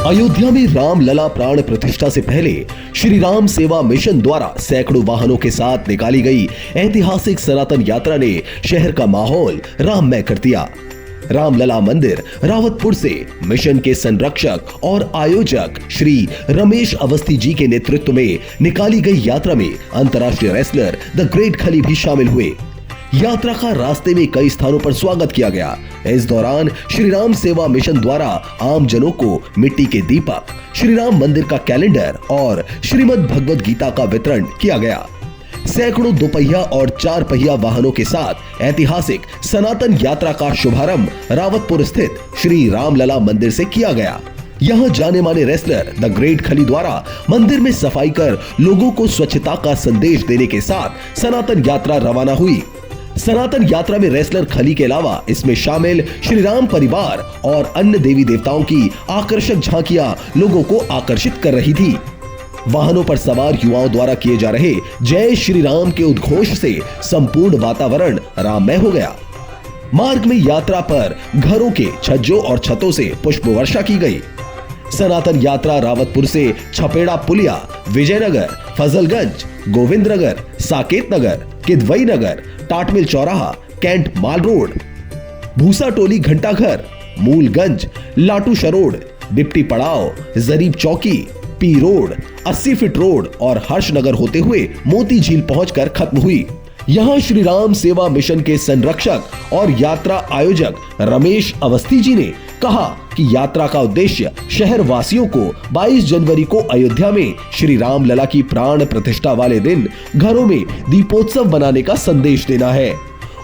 अयोध्या में रामलला प्राण प्रतिष्ठा से पहले श्री राम सेवा मिशन द्वारा सैकड़ों वाहनों के साथ निकाली गई ऐतिहासिक सनातन यात्रा ने शहर का माहौल राममय कर दिया। रामलला मंदिर रावतपुर से मिशन के संरक्षक और आयोजक श्री रमेश अवस्थी जी के नेतृत्व में निकाली गई यात्रा में अंतर्राष्ट्रीय रेसलर द ग्रेट खली भी शामिल हुए। यात्रा का रास्ते में कई स्थानों पर स्वागत किया गया। इस दौरान श्री राम सेवा मिशन द्वारा आम जनों को मिट्टी के दीपक, श्री राम मंदिर का कैलेंडर और श्रीमद् भगवद गीता का वितरण किया गया। सैकड़ों दोपहिया और चार पहिया वाहनों के साथ ऐतिहासिक सनातन यात्रा का शुभारंभ रावतपुर स्थित श्री रामलला मंदिर से किया गया। यहाँ जाने माने रेसलर द ग्रेट खली द्वारा मंदिर में सफाई कर लोगों को स्वच्छता का संदेश देने के साथ सनातन यात्रा रवाना हुई। सनातन यात्रा में रेसलर खली के अलावा इसमें शामिल श्री राम परिवार और अन्य देवी देवताओं की आकर्षक झांकियां लोगों को आकर्षित कर रही थी। वाहनों पर सवार युवाओं द्वारा किए जा रहे जय श्री राम के उद्घोष से संपूर्ण वातावरण राममय हो गया। मार्ग में यात्रा पर घरों के छज्जों और छतों से पुष्प वर्षा की गई। सनातन यात्रा रावतपुर से छपेड़ा पुलिया, विजयनगर, फजलगंज, गोविंदनगर, साकेत नगर, किदवई नगर, टाटमिल चौराहा, कैंट माल रोड, भूसा टोली घंटाघर, मूलगंज, लाटू शरोड, डिप्टी पड़ाव, जरीब चौकी, पी रोड, 80 फीट रोड और हर्षनगर होते हुए मोती झील पहुंचकर खत्म हुई। यहाँ श्री राम सेवा मिशन के संरक्षक और यात्रा आयोजक रमेश अवस्थी जी ने कहा कि यात्रा का उद्देश्य शहर वासियों को 22 जनवरी को अयोध्या में श्री राम लला की प्राण प्रतिष्ठा वाले दिन घरों में दीपोत्सव बनाने का संदेश देना है।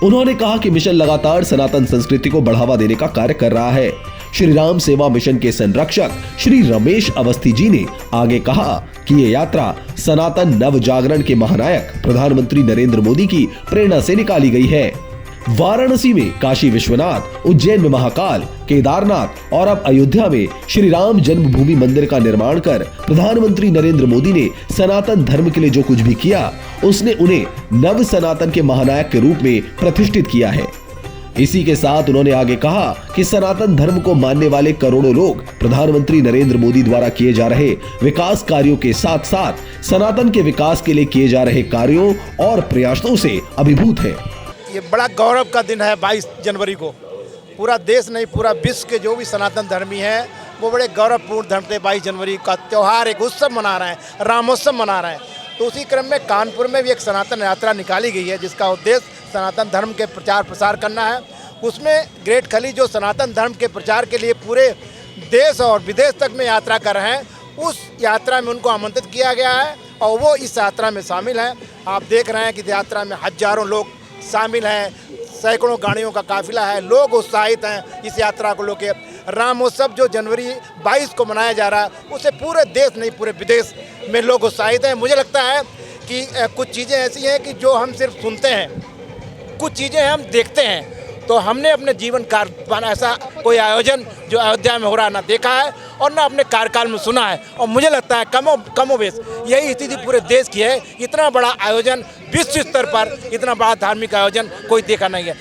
उन्होंने कहा कि मिशन लगातार सनातन संस्कृति को बढ़ावा देने का कार्य कर रहा है। श्री राम सेवा मिशन के संरक्षक श्री रमेश अवस्थी जी ने आगे कहा कि ये यात्रा सनातन नव जागरण के महानायक प्रधानमंत्री नरेंद्र मोदी की प्रेरणा से निकाली गई है। वाराणसी में काशी विश्वनाथ, उज्जैन में महाकाल, केदारनाथ और अब अयोध्या में श्री राम जन्मभूमि मंदिर का निर्माण कर प्रधानमंत्री नरेंद्र मोदी ने सनातन धर्म के लिए जो कुछ भी किया उसने उन्हें नव सनातन के महानायक के रूप में प्रतिष्ठित किया है। इसी के साथ उन्होंने आगे कहा कि सनातन धर्म को मानने वाले करोड़ों लोग प्रधानमंत्री नरेंद्र मोदी द्वारा किए जा रहे विकास कार्यों के साथ साथ सनातन के विकास के लिए किए जा रहे कार्यों और प्रयासों से अभिभूत है। ये बड़ा गौरव का दिन है 22 जनवरी को। पूरा देश नहीं, पूरा विश्व के जो भी सनातन धर्मी हैं वो बड़े गौरवपूर्ण ढंग से 22 जनवरी का त्यौहार, एक उत्सव मना रहे हैं, रामोत्सव मना रहे हैं। तो उसी क्रम में कानपुर में भी एक सनातन यात्रा निकाली गई है जिसका उद्देश्य सनातन धर्म के प्रचार प्रसार करना है। उसमें ग्रेट खली जो सनातन धर्म के प्रचार के लिए पूरे देश और विदेश तक में यात्रा कर रहे हैं, उस यात्रा में उनको आमंत्रित किया गया है और वो इस यात्रा में शामिल हैं। आप देख रहे हैं कि यात्रा में हजारों लोग शामिल हैं, सैकड़ों गाड़ियों का काफिला है, लोग उत्साहित हैं इस यात्रा को लेकर। रामोत्सव जो जनवरी 22 को मनाया जा रहा है उसे पूरे देश नहीं पूरे विदेश में लोग उत्साहित हैं। मुझे लगता है कि कुछ चीज़ें ऐसी हैं कि जो हम सिर्फ सुनते हैं, कुछ चीज़ें हम देखते हैं। तो हमने अपने जीवन काल ऐसा कोई आयोजन जो अयोध्या में हो रहा ना देखा है और ना अपने कार्यकाल में सुना है। और मुझे लगता है कमोबेश यही स्थिति पूरे देश की है। इतना बड़ा आयोजन विश्व स्तर पर, इतना बड़ा धार्मिक आयोजन कोई देखा नहीं है।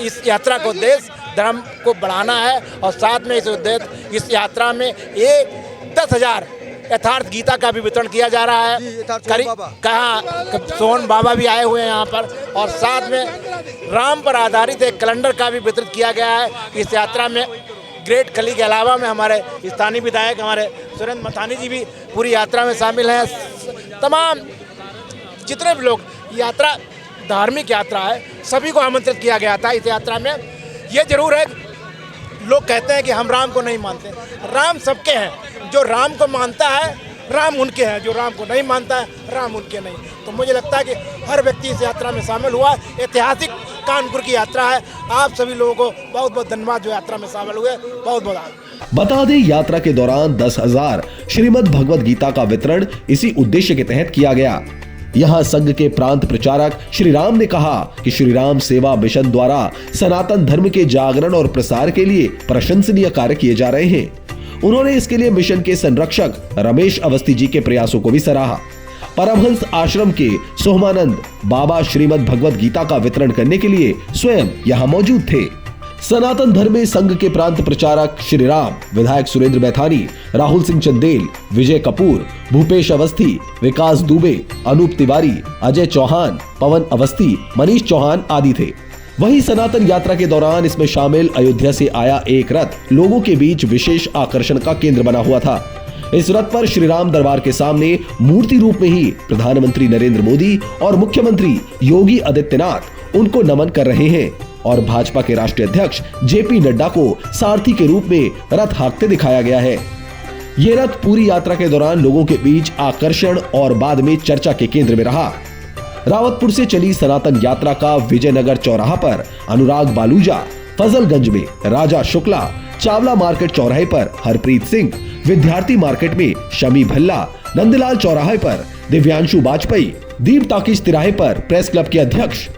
इस यात्रा को उद्देश्य धर्म को बढ़ाना है और साथ में इस यात्रा में 10,000 यथार्थ गीता का भी वितरण किया जा रहा है। कहाँ सोहन बाबा भी आए हुए हैं यहाँ पर और साथ में राम पर आधारित एक कैलेंडर का भी वितरित किया गया है। इस यात्रा में ग्रेट खली के अलावा में हमारे स्थानीय विधायक हमारे सुरेंद्र मथानी जी भी पूरी यात्रा में शामिल हैं। तमाम जितने भी लोग, यात्रा धार्मिक यात्रा है, सभी को आमंत्रित किया गया था इस यात्रा में। ये जरूर है, लोग कहते हैं कि हम राम को नहीं मानते, राम सबके हैं। जो राम को मानता है राम उनके हैं, जो राम को नहीं मानता है राम उनके नहीं। तो मुझे लगता है कि हर व्यक्ति इस यात्रा में शामिल हुआ। ऐतिहासिक कानपुर की यात्रा है। आप सभी लोगों को बहुत बहुत धन्यवाद जो यात्रा में शामिल हुए, बहुत बहुत। बता दें यात्रा के दौरान 10,000 श्रीमद् भगवद गीता का वितरण इसी उद्देश्य के तहत किया गया। यहाँ संघ के प्रांत प्रचारक श्री राम ने कहा कि श्री राम सेवा मिशन द्वारा सनातन धर्म के जागरण और प्रसार के लिए प्रशंसनीय कार्य किए जा रहे हैं। उन्होंने इसके लिए मिशन के संरक्षक रमेश अवस्थी जी के प्रयासों को भी सराहा। परमहंस आश्रम के सोहमानंद बाबा श्रीमद् भगवद गीता का वितरण करने के लिए स्वयं यहाँ मौजूद थे। सनातन धर्म संघ के प्रांत प्रचारक श्री राम, विधायक सुरेंद्र मैथानी, राहुल सिंह चंदेल, विजय कपूर, भूपेश अवस्थी, विकास दुबे, अनूप तिवारी, अजय चौहान, पवन अवस्थी, मनीष चौहान आदि थे। वहीं सनातन यात्रा के दौरान इसमें शामिल अयोध्या से आया एक रथ लोगों के बीच विशेष आकर्षण का केंद्र बना हुआ था। इस रथ पर श्री राम दरबार के सामने मूर्ति रूप में ही प्रधानमंत्री नरेंद्र मोदी और मुख्यमंत्री योगी आदित्यनाथ उनको नमन कर रहे हैं और भाजपा के राष्ट्रीय अध्यक्ष जेपी नड्डा को सारथी के रूप में रथ हाँकते दिखाया गया है। ये रथ पूरी यात्रा के दौरान लोगों के बीच आकर्षण और बाद में चर्चा के केंद्र में रहा। रावतपुर से चली सनातन यात्रा का विजयनगर चौराहा पर अनुराग बालूजा, फजलगंज में राजा शुक्ला, चावला मार्केट चौराहे पर हरप्रीत सिंह, विद्यार्थी मार्केट में शमी भल्ला, नंदलाल चौराहे पर दिव्यांशु वाजपेयी, दीप टाकीज तिराहे पर प्रेस क्लब के अध्यक्ष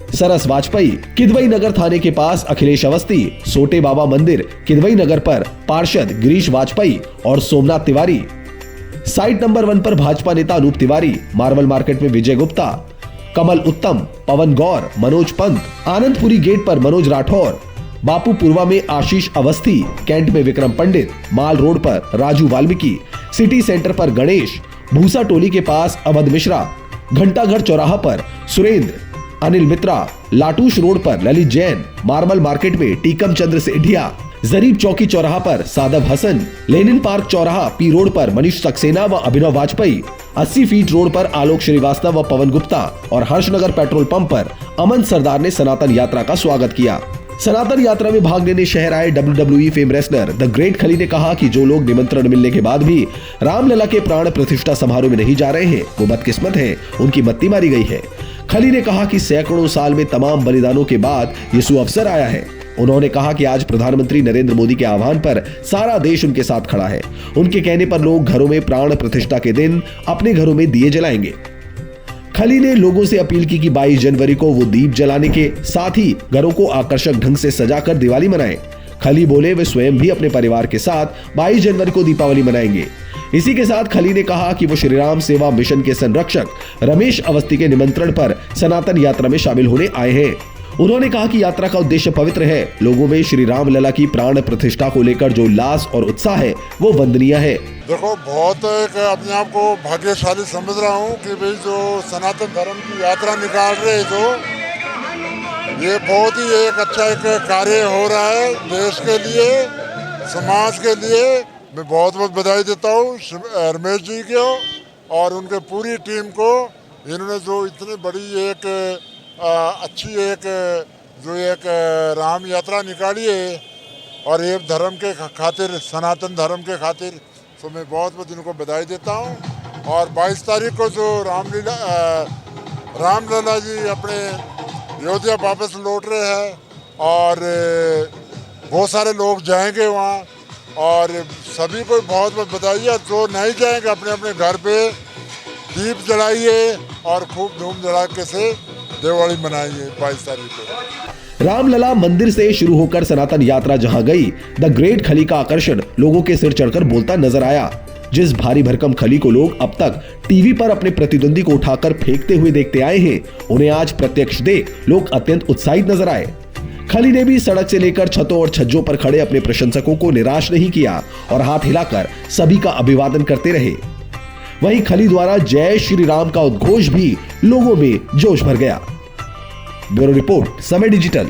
सरस वाजपेयी, किदवई नगर थाने के पास अखिलेश अवस्थी, सोटे बाबा मंदिर किदवई नगर पर पार्षद गिरीश वाजपेयी और सोमनाथ तिवारी, साइट नंबर 1 पर भाजपा नेता अनूप तिवारी, मार्बल मार्केट में विजय गुप्ता, कमल उत्तम, पवन गौर, मनोज पंत, आनंदपुरी गेट पर मनोज राठौर, बापूपुरवा में आशीष अवस्थी, कैंट में विक्रम पंडित, माल रोड पर राजू वाल्मीकि, सिटी सेंटर पर गणेश, भूसा टोली के पास अवध मिश्रा, घंटाघर चौराहा पर सुरेंद्र, अनिल मित्रा, लाटूश रोड पर ललित जैन, मार्बल मार्केट में टीकम चंद्र सेठिया, जरीब चौकी चौराहा पर सादब हसन, लेनिन पार्क चौराहा पी रोड पर मनीष सक्सेना व अभिनव वाजपेयी, 80 फीट रोड पर आलोक श्रीवास्तव व पवन गुप्ता और हर्षनगर पेट्रोल पंप पर अमन सरदार ने सनातन यात्रा का स्वागत किया। सनातन यात्रा में भाग लेने शहर आए WWE fame wrestler the great खली ने कहा कि जो लोग निमंत्रण मिलने के बाद भी रामलला के प्राण प्रतिष्ठा समारोह में नहीं जा रहे हैं वो बदकिस्मत हैं, उनकी मत्ती मारी गई है। खली ने कहा कि सैकड़ों साल में तमाम बलिदानों के बाद ये सुअवसर आया है। उन्होंने कहा कि आज प्रधानमंत्री नरेंद्र मोदी के आह्वान पर सारा देश उनके साथ खड़ा है। उनके कहने पर लोग घरों में प्राण प्रतिष्ठा के दिन अपने घरों में दिए जलाएंगे। खली ने लोगों से अपील की कि 22 जनवरी को वो दीप जलाने के साथ ही घरों को आकर्षक ढंग से सजाकर दिवाली मनाएं। खली बोले वे स्वयं भी अपने परिवार के साथ 22 जनवरी को दीपावली मनाएंगे। इसी के साथ खली ने कहा कि वो श्री राम सेवा मिशन के संरक्षक रमेश अवस्थी के निमंत्रण पर सनातन यात्रा में शामिल होने आए हैं। उन्होंने कहा कि यात्रा का उद्देश्य पवित्र है। लोगों में श्री राम लला की प्राण प्रतिष्ठा को लेकर जो उल्लास और उत्साह है वो वंदनीय है। देखो, बहुत अपने आप को भाग्यशाली समझ रहा हूँ कि भाई जो सनातन धर्म की यात्रा निकाल रहे तो ये बहुत ही एक अच्छा एक कार्य हो रहा है देश के लिए, समाज के लिए। मैं बहुत बहुत बधाई देता हूँ रमेश जी को और उनके पूरी टीम को। इन्होंने जो इतनी बड़ी एक अच्छी एक जो एक राम यात्रा निकाली है और एक धर्म के खातिर, सनातन धर्म के खातिर, तो मैं बहुत बहुत इनको बधाई देता हूँ। और 22 तारीख को जो रामलला जी अपने अयोध्या वापस लौट रहे हैं और बहुत सारे लोग जाएंगे वहाँ और सभी को बहुत बहुत बधाई है। जो नहीं जाएंगे अपने अपने घर पे दीप जलाइए और खूब धूम धड़ाके से दिवाली मनाइए 22 तारीख को। रामलला मंदिर से शुरू होकर सनातन यात्रा जहां गई, द ग्रेट खली का आकर्षण लोगों के सिर चढ़कर बोलता नजर आया। जिस भारी भरकम खली को लोग अब तक टीवी पर अपने प्रतिद्वंदी को उठाकर फेंकते हुए देखते आए हैं, उन्हें आज प्रत्यक्ष देख लोग अत्यंत उत्साहित नजर आए। खली ने भी सड़क से लेकर छतों और छज्जों पर खड़े अपने प्रशंसकों को निराश नहीं किया और हाथ हिलाकर सभी का अभिवादन करते रहे। वहीं खली द्वारा जय श्री राम का उद्घोष भी लोगों में जोश भर गया। ब्यूरो रिपोर्ट, समय डिजिटल।